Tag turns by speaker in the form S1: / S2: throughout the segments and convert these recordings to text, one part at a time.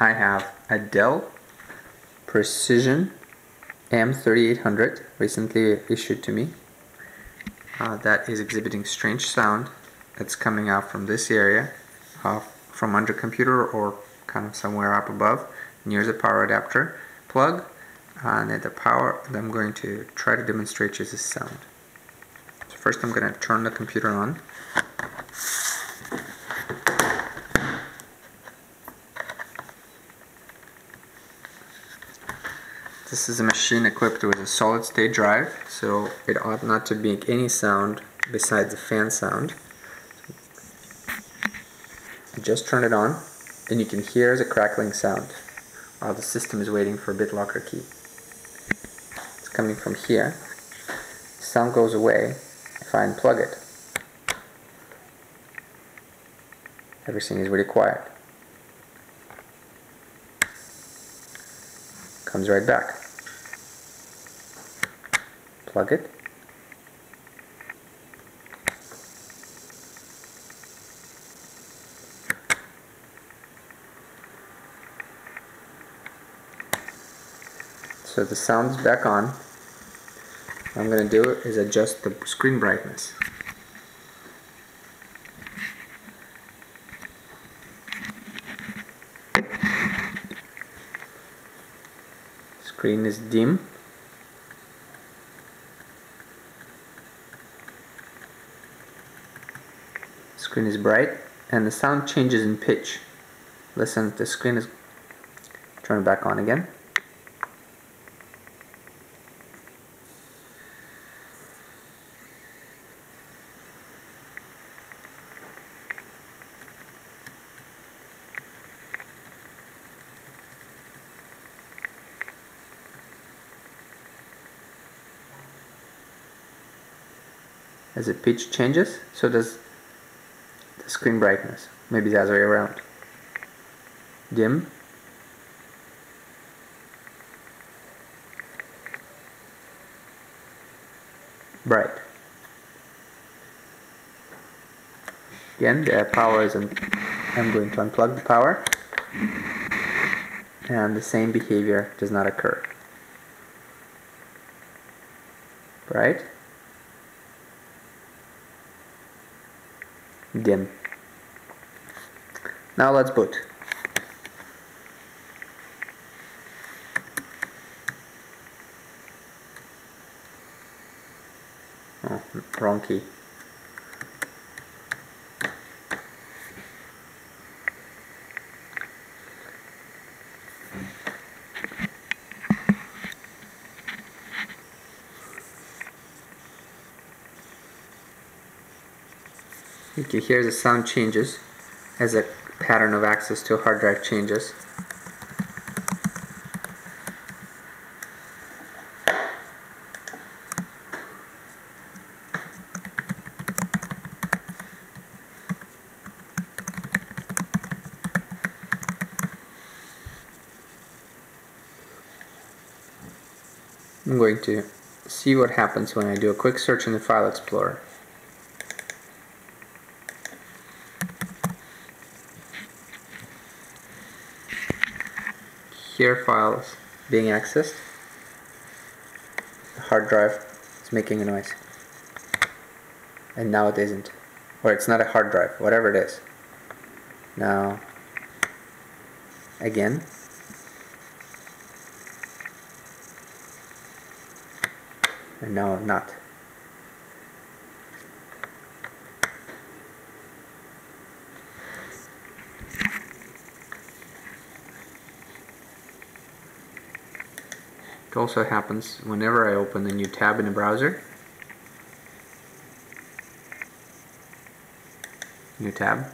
S1: I have a Dell Precision M3800 recently issued to me that is exhibiting strange sound. It's coming out from this area, from under computer or kind of somewhere up above near the power adapter plug. And at the power, I'm going to try to demonstrate you this sound. So first I'm going to turn the computer on. This is a machine equipped with a solid state drive, so it ought not to make any sound besides the fan sound. I just turned it on, and you can hear the crackling sound while the system is waiting for a BitLocker key. It's coming from here. The sound goes away if I unplug it. Everything is really quiet. Comes right back. Plug it. So the sound's back on. What I'm going to do is adjust the screen brightness. Screen is dim. Screen is bright, and the sound changes in pitch. Listen, the screen is turned back on again. As the pitch changes, so does the screen brightness. Maybe the other way around. Dim. Bright. Again, the power isn't. I'm going to unplug the power, and the same behavior does not occur. Bright. Dim. Now let's boot. Oh, wrong key. You can hear the sound changes as a pattern of access to a hard drive changes. I'm going to see what happens when I do a quick search in the File Explorer. Here, files being accessed. The hard drive is making a noise. And now it isn't. Or it's not a hard drive, whatever it is. Now, again. And now not. It also happens whenever I open a new tab in a browser. New tab.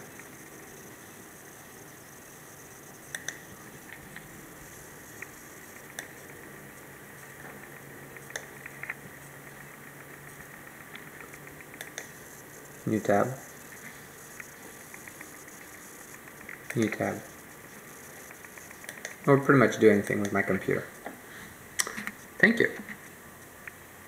S1: New tab. New tab. Or pretty much do anything with my computer. Thank you.